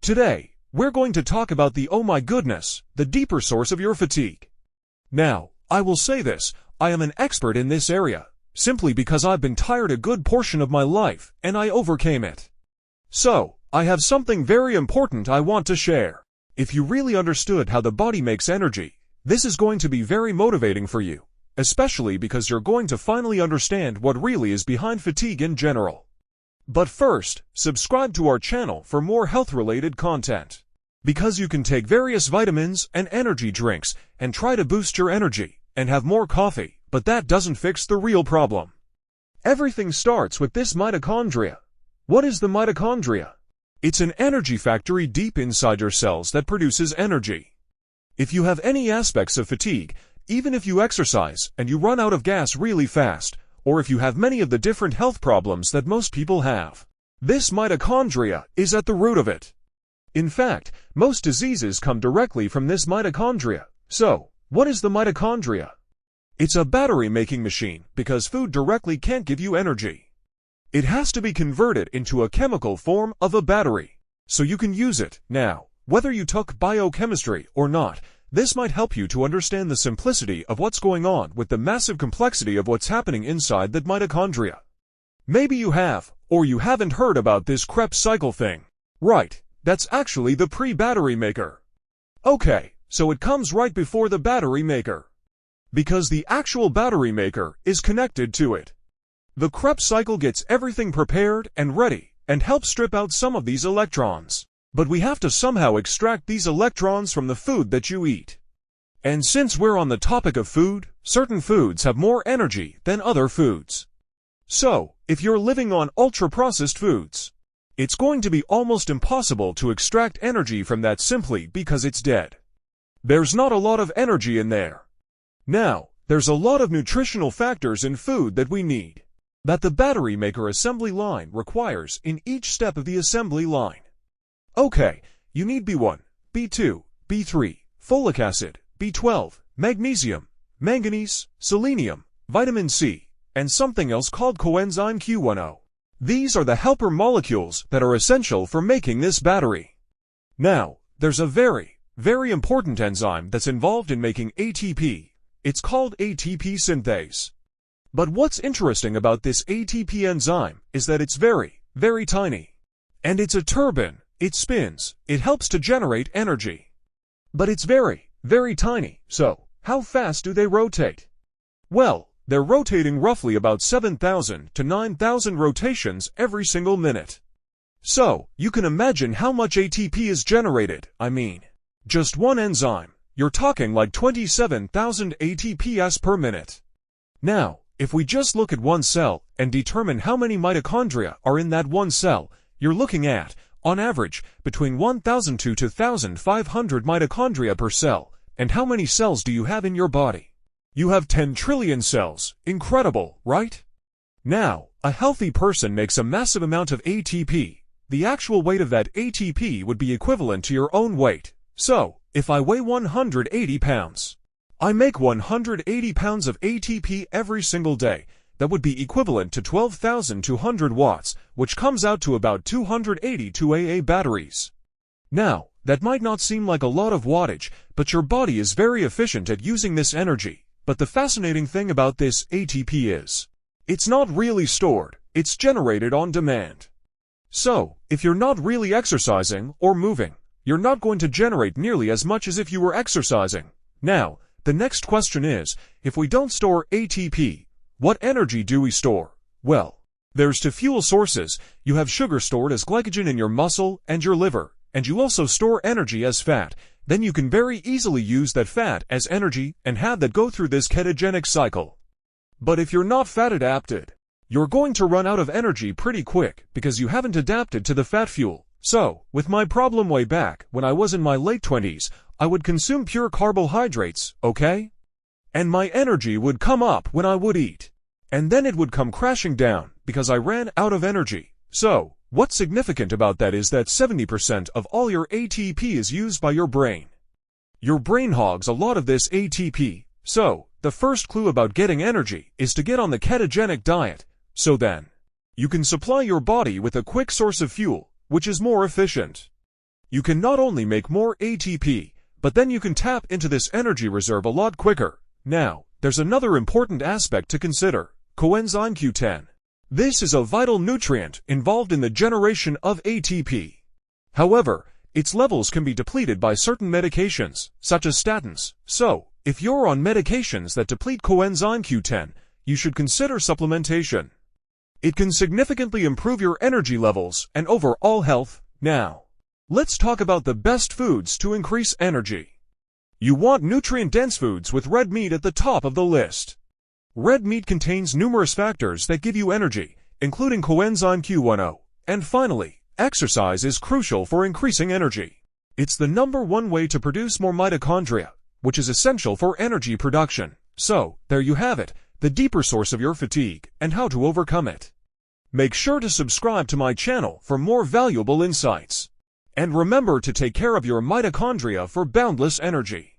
Today, we're going to talk about the oh my goodness, the deeper source of your fatigue. Now, I will say this, I am an expert in this area, simply because I've been tired a good portion of my life, and I overcame it. So, I have something very important I want to share. If you really understood how the body makes energy, this is going to be very motivating for you, especially because you're going to finally understand what really is behind fatigue in general. But first, subscribe to our channel for more health-related content. Because you can take various vitamins and energy drinks and try to boost your energy and have more coffee, but that doesn't fix the real problem. Everything starts with this mitochondria. What is the mitochondria? It's an energy factory deep inside your cells that produces energy. If you have any aspects of fatigue, even if you exercise and you run out of gas really fast, or if you have many of the different health problems that most people have, this mitochondria is at the root of it. In fact, most diseases come directly from this mitochondria. So, what is the mitochondria? It's a battery-making machine because food directly can't give you energy. It has to be converted into a chemical form of a battery, so you can use it. Now, whether you took biochemistry or not, this might help you to understand the simplicity of what's going on with the massive complexity of what's happening inside that mitochondria. Maybe you have, or you haven't heard about this Krebs cycle thing. Right, that's actually the pre-battery maker. Okay, so it comes right before the battery maker, because the actual battery maker is connected to it. The Krebs cycle gets everything prepared and ready, and helps strip out some of these electrons. But we have to somehow extract these electrons from the food that you eat. And since we're on the topic of food, certain foods have more energy than other foods. So, if you're living on ultra-processed foods, it's going to be almost impossible to extract energy from that simply because it's dead. There's not a lot of energy in there. Now, there's a lot of nutritional factors in food that we need, that the battery maker assembly line requires in each step of the assembly line. Okay, you need B1, B2, B3, folic acid, B12, magnesium, manganese, selenium, vitamin C, and something else called coenzyme Q10. These are the helper molecules that are essential for making this battery. Now, there's a very, very important enzyme that's involved in making ATP. It's called ATP synthase. But what's interesting about this ATP enzyme is that it's very, very tiny. And it's a turbine. It spins, it helps to generate energy. But it's very, very tiny, so how fast do they rotate? Well, they're rotating roughly about 7,000 to 9,000 rotations every single minute. So, you can imagine how much ATP is generated. I mean, just one enzyme, you're talking like 27,000 ATPs per minute. Now, if we just look at one cell and determine how many mitochondria are in that one cell, you're looking at, on average, between 1,002 to 1,500 mitochondria per cell. And how many cells do you have in your body? You have 10 trillion cells. Incredible, right? Now, a healthy person makes a massive amount of ATP. The actual weight of that ATP would be equivalent to your own weight. So, if I weigh 180 pounds, I make 180 pounds of ATP every single day. That would be equivalent to 12,200 watts, which comes out to about 282 AA batteries. Now, that might not seem like a lot of wattage, but your body is very efficient at using this energy. But the fascinating thing about this ATP is, it's not really stored, it's generated on demand. So, if you're not really exercising or moving, you're not going to generate nearly as much as if you were exercising. Now, the next question is, if we don't store ATP, what energy do we store? Well, there's two fuel sources. You have sugar stored as glycogen in your muscle and your liver, and you also store energy as fat. Then you can very easily use that fat as energy and have that go through this ketogenic cycle. But if you're not fat adapted, you're going to run out of energy pretty quick because you haven't adapted to the fat fuel. So, with my problem way back when I was in my late 20s, I would consume pure carbohydrates, okay? And my energy would come up when I would eat. And then it would come crashing down because I ran out of energy. So, what's significant about that is that 70% of all your ATP is used by your brain. Your brain hogs a lot of this ATP. So, the first clue about getting energy is to get on the ketogenic diet. So then, you can supply your body with a quick source of fuel, which is more efficient. You can not only make more ATP, but then you can tap into this energy reserve a lot quicker. Now, there's another important aspect to consider: coenzyme Q10. This is a vital nutrient involved in the generation of ATP. However, its levels can be depleted by certain medications, such as statins. So, if you're on medications that deplete coenzyme Q10, you should consider supplementation. It can significantly improve your energy levels and overall health. Now, let's talk about the best foods to increase energy. You want nutrient-dense foods with red meat at the top of the list. Red meat contains numerous factors that give you energy, including coenzyme Q10. And finally, exercise is crucial for increasing energy. It's the #1 way to produce more mitochondria, which is essential for energy production. So, there you have it, the deeper source of your fatigue and how to overcome it. Make sure to subscribe to my channel for more valuable insights. And remember to take care of your mitochondria for boundless energy.